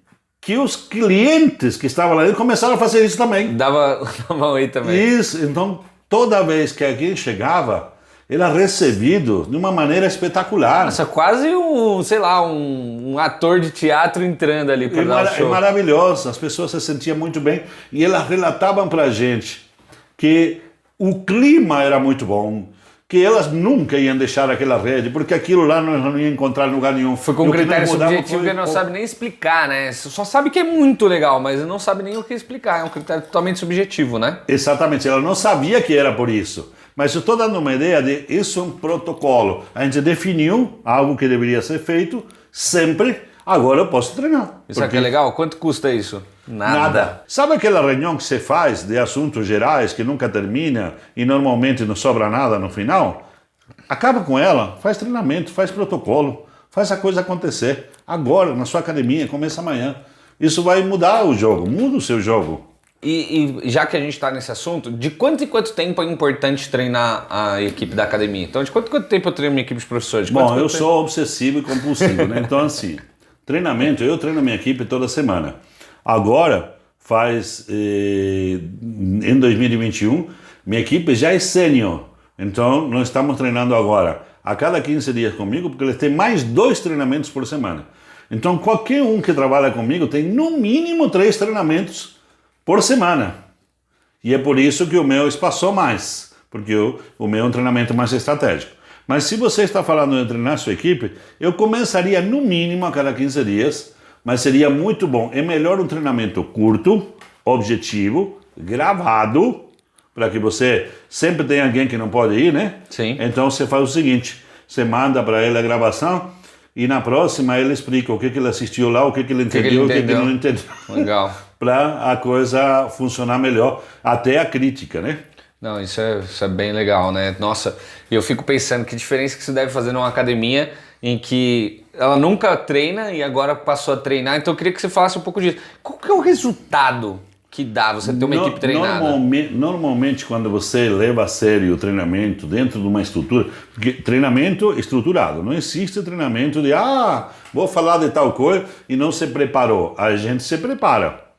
que os clientes que estavam lá dentro começaram a fazer isso também. Dava oi também. Isso, então toda vez que alguém chegava, ele era recebido de uma maneira espetacular. Nossa, quase um ator de teatro entrando ali para dar o show. É maravilhoso, as pessoas se sentiam muito bem e elas relatavam para a gente que o clima era muito bom, que elas nunca iam deixar aquela rede, porque aquilo lá nós não íamos encontrar em lugar nenhum. Foi com um critério subjetivo que não sabe nem explicar, né? Só sabe que é muito legal, mas não sabe nem o que explicar. É um critério totalmente subjetivo, né? Exatamente, ela não sabia que era por isso. Mas eu estou dando uma ideia de isso é um protocolo. A gente definiu algo que deveria ser feito sempre, agora eu posso treinar. Isso aqui é legal? Quanto custa isso? Nada. Sabe aquela reunião que você faz de assuntos gerais que nunca termina e normalmente não sobra nada no final? Acaba com ela, faz treinamento, faz protocolo, faz a coisa acontecer. Agora, na sua academia, começa amanhã. Isso vai mudar o jogo, muda o seu jogo. E já que a gente está nesse assunto, de quanto em quanto tempo é importante treinar a equipe da academia? Então, de quanto tempo eu treino minha equipe de professores? Bom, eu sou obsessivo e compulsivo, né? Então, assim, treinamento, eu treino a minha equipe toda semana. Agora, em 2021, minha equipe já é sênior. Então, nós estamos treinando agora a cada 15 dias comigo, porque eles têm mais 2 treinamentos por semana. Então, qualquer um que trabalha comigo tem no mínimo 3 treinamentos por semana. E é por isso que o meu espaçou mais, porque o meu é um treinamento mais estratégico. Mas se você está falando de treinar sua equipe, eu começaria no mínimo a cada 15 dias, mas seria muito bom. É melhor um treinamento curto, objetivo, gravado, para que você sempre tenha alguém que não pode ir, né? Sim. Então você faz o seguinte, você manda para ele a gravação e na próxima ele explica o que ele assistiu lá, o que ele entendeu, o que ele não entendeu. Legal. Para a coisa funcionar melhor, até a crítica, né? Não, isso é bem legal, né? Nossa, eu fico pensando que diferença que se deve fazer numa academia em que ela nunca treina e agora passou a treinar. Então eu queria que você falasse um pouco disso. Qual que é o resultado que dá você ter uma equipe treinada? Normalmente, quando você leva a sério o treinamento dentro de uma estrutura, porque treinamento estruturado, não existe treinamento de vou falar de tal coisa e não se preparou. A gente se prepara.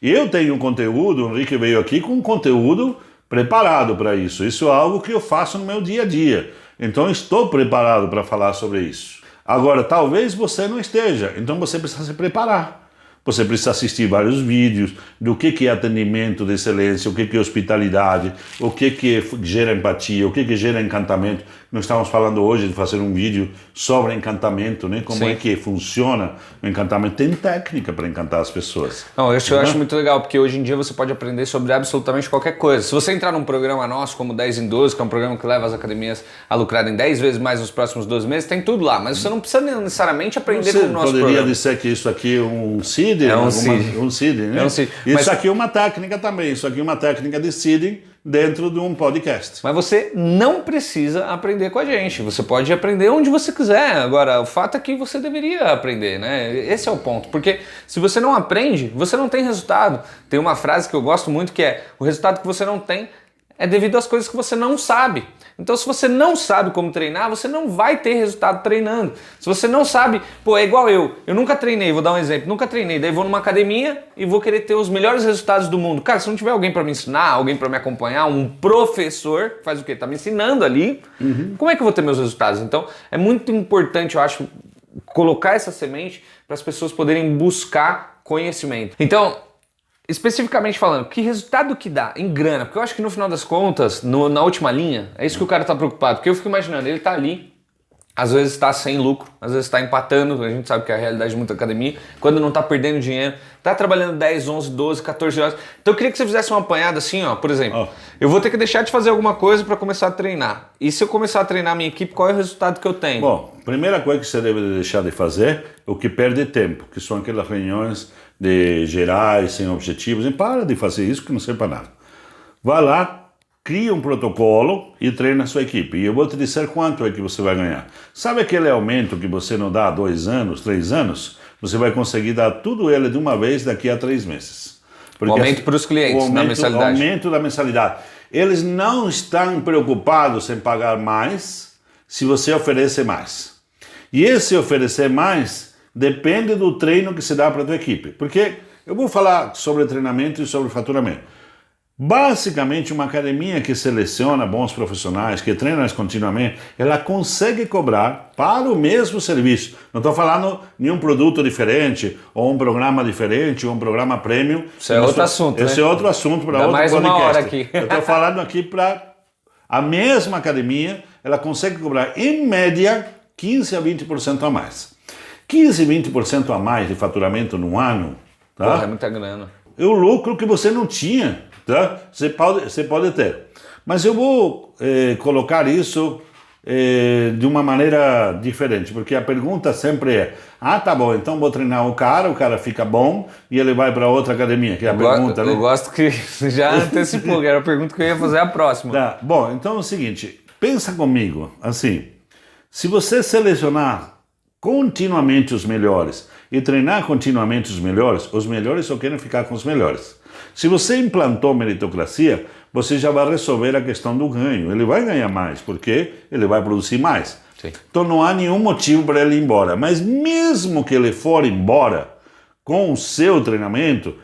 Eu tenho um conteúdo, o Henrique veio aqui com um conteúdo preparado para isso. Isso é algo que eu faço no meu dia a dia. Então estou preparado para falar sobre isso. Agora, talvez você não esteja, então você precisa se preparar. Você precisa assistir vários vídeos do que é atendimento de excelência, o que é hospitalidade, o que gera empatia, o que gera encantamento. Nós estamos falando hoje de fazer um vídeo sobre encantamento, né? Como Sim. é que funciona o encantamento. Tem técnica para encantar as pessoas. Não, isso eu acho muito legal, porque hoje em dia você pode aprender sobre absolutamente qualquer coisa. Se você entrar num programa nosso, como 10 em 12, que é um programa que leva as academias a lucrarem 10 vezes mais nos próximos 12 meses, tem tudo lá. Mas você não precisa necessariamente aprender com o nosso poderia programa. dizer que isso aqui é um seed? É um seed. Um seed, né? É um seed. Isso Mas- aqui é uma técnica também. Isso aqui é uma técnica de seeding dentro de um podcast. Mas você não precisa aprender com a gente. Você pode aprender onde você quiser. Agora, o fato é que você deveria aprender, né? Esse é o ponto. Porque se você não aprende, você não tem resultado. Tem uma frase que eu gosto muito que é: o resultado que você não tem é devido às coisas que você não sabe. Então, se você não sabe como treinar, você não vai ter resultado treinando. Se você não sabe, pô, é igual eu nunca treinei, vou dar um exemplo, nunca treinei, daí vou numa academia e vou querer ter os melhores resultados do mundo. Cara, se não tiver alguém para me ensinar, alguém para me acompanhar, um professor, faz o quê? Tá me ensinando ali, como é que eu vou ter meus resultados? Então, é muito importante, eu acho, colocar essa semente para as pessoas poderem buscar conhecimento. Então, especificamente falando, que resultado que dá em grana? Porque eu acho que no final das contas, na última linha, é isso que o cara tá preocupado. Porque eu fico imaginando, ele tá ali, às vezes está sem lucro, às vezes está empatando, a gente sabe que é a realidade de muita academia, quando não está perdendo dinheiro, está trabalhando 10, 11, 12, 14 horas. Então eu queria que você fizesse uma apanhada assim, ó, por exemplo, eu vou ter que deixar de fazer alguma coisa para começar a treinar. E se eu começar a treinar a minha equipe, qual é o resultado que eu tenho? Bom, primeira coisa que você deve deixar de fazer é o que perde tempo, que são aquelas reuniões de gerais, sem objetivos. E para de fazer isso que não serve para nada. Vai lá, cria um protocolo e treina a sua equipe. E eu vou te dizer quanto é que você vai ganhar. Sabe aquele aumento que você não dá há 2 anos, 3 anos? Você vai conseguir dar tudo ele de uma vez daqui a 3 meses. Porque O aumento para os clientes, na mensalidade. O aumento da mensalidade. Eles não estão preocupados em pagar mais se você oferece mais. E esse oferecer mais depende do treino que se dá para a tua equipe. Porque eu vou falar sobre treinamento e sobre faturamento. Basicamente, uma academia que seleciona bons profissionais, que treina continuamente, ela consegue cobrar para o mesmo serviço. Não estou falando de um produto diferente, ou um programa diferente, ou um programa premium. Isso é outro assunto, Esse né? é outro assunto para Dá outro mais podcast. uma hora aqui. Eu estou falando aqui para a mesma academia, ela consegue cobrar, em média, 15 a 20% a mais. 15 a 20% a mais de faturamento no ano, tá? Porra, é muita grana. É o lucro que você não tinha, tá? Você pode ter. Mas eu vou colocar isso de uma maneira diferente, porque a pergunta sempre é: ah, tá bom, então vou treinar o cara fica bom e ele vai para outra academia, que é a pergunta, né? Eu gosto que já antecipou, que era a pergunta que eu ia fazer a próxima. Tá. Bom, então é o seguinte, pensa comigo, assim, se você selecionar continuamente os melhores e treinar continuamente os melhores só querem ficar com os melhores. Se você implantou meritocracia, você já vai resolver a questão do ganho. Ele vai ganhar mais, porque ele vai produzir mais. Sim. Então não há nenhum motivo para ele ir embora. Mas mesmo que ele for embora com o seu treinamento,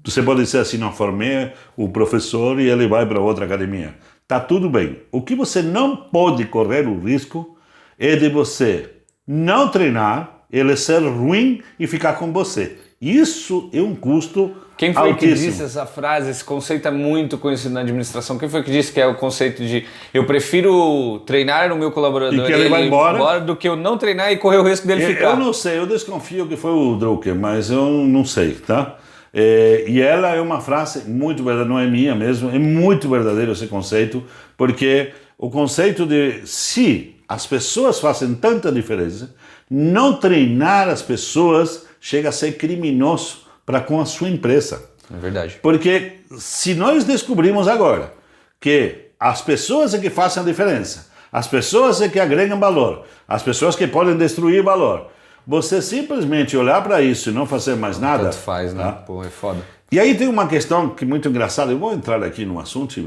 você pode dizer assim: não, formei o professor e ele vai para outra academia. Tá tudo bem. O que você não pode correr o risco é de você não treinar, ele ser ruim e ficar com você. Isso é um custo Quem foi altíssimo. que disse essa frase? Esse conceito é muito conhecido na administração. Quem foi que disse que é o conceito de eu prefiro treinar o meu colaborador E que ele vai embora do que eu não treinar e correr o risco dele ficar? Eu não sei, eu desconfio que foi o Drucker, mas eu não sei, tá? E ela é uma frase muito verdadeira, não é minha mesmo, é muito verdadeiro esse conceito, porque o conceito de se as pessoas fazem tanta diferença, não treinar as pessoas chega a ser criminoso para com a sua empresa. É verdade. Porque se nós descobrimos agora que as pessoas é que fazem a diferença, as pessoas é que agregam valor, as pessoas que podem destruir valor, você simplesmente olhar para isso e não fazer mais nada... Tanto faz, né? Tá? Pô, é foda. E aí tem uma questão que é muito engraçada, eu vou entrar aqui no assunto...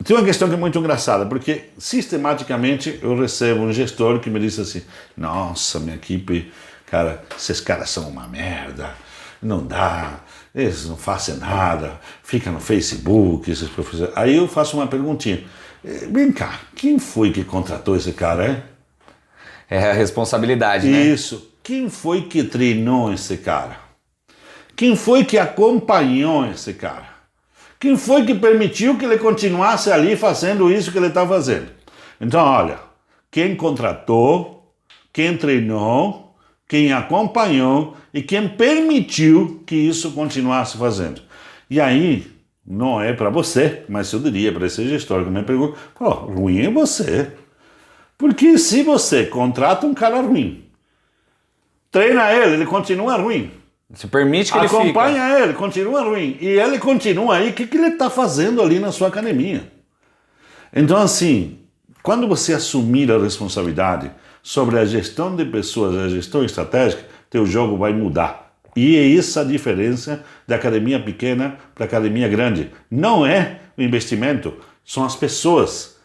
Tem uma questão que é muito engraçada, porque sistematicamente eu recebo um gestor que me diz assim: nossa, minha equipe, cara, esses caras são uma merda, não dá, eles não fazem nada, ficam no Facebook, esses professores. Aí eu faço uma perguntinha. Vem cá, quem foi que contratou esse cara, hein? É a responsabilidade, né? Isso. Quem foi que treinou esse cara? Quem foi que acompanhou esse cara? Quem foi que permitiu que ele continuasse ali fazendo isso que ele está fazendo? Então, olha, quem contratou, quem treinou, quem acompanhou e quem permitiu que isso continuasse fazendo. E aí, não é para você, mas eu diria para esse gestor que me pergunta, pô, ruim é você. Porque se você contrata um cara ruim, treina ele continua ruim. Você permite que ele fique. Acompanha ele, continua ruim. E ele continua aí, o que ele está fazendo ali na sua academia? Então, assim, quando você assumir a responsabilidade sobre a gestão de pessoas, a gestão estratégica, teu jogo vai mudar. E é essa a diferença da academia pequena para a academia grande. Não é o investimento, são as pessoas.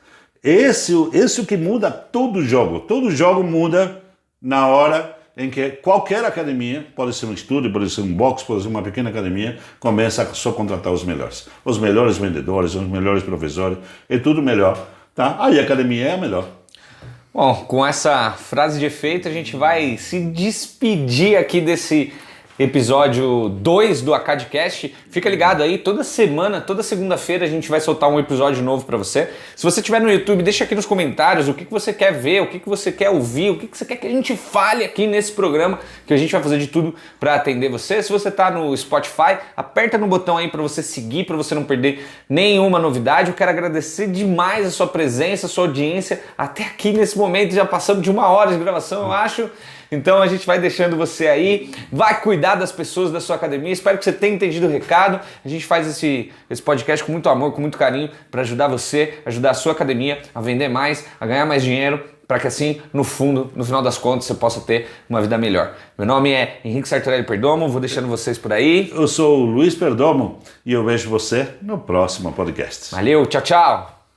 Esse é o que muda todo o jogo. Todo o jogo muda na hora em que qualquer academia, pode ser um estúdio, pode ser um box, pode ser uma pequena academia, começa a só contratar os melhores vendedores, os melhores professores, é tudo melhor, tá? Aí a academia é a melhor. Bom, com essa frase de efeito a gente vai se despedir aqui desse episódio 2 do AcadCast. Fica ligado aí, toda semana, toda segunda-feira a gente vai soltar um episódio novo para você. Se você estiver no YouTube, deixa aqui nos comentários o que você quer ver, o que você quer ouvir, o que você quer que a gente fale aqui nesse programa, que a gente vai fazer de tudo para atender você. Se você está no Spotify, aperta no botão aí para você seguir, para você não perder nenhuma novidade. Eu quero agradecer demais a sua presença, a sua audiência até aqui nesse momento. Já passamos de 1 hora de gravação, eu acho. Então a gente vai deixando você aí, vai cuidar das pessoas da sua academia. Espero que você tenha entendido o recado. A gente faz esse podcast com muito amor, com muito carinho, para ajudar você, ajudar a sua academia a vender mais, a ganhar mais dinheiro, para que assim, no final das contas, você possa ter uma vida melhor. Meu nome é Henrique Sartorelli Perdomo, vou deixando vocês por aí. Eu sou o Luiz Perdomo e eu vejo você no próximo podcast. Valeu, tchau, tchau!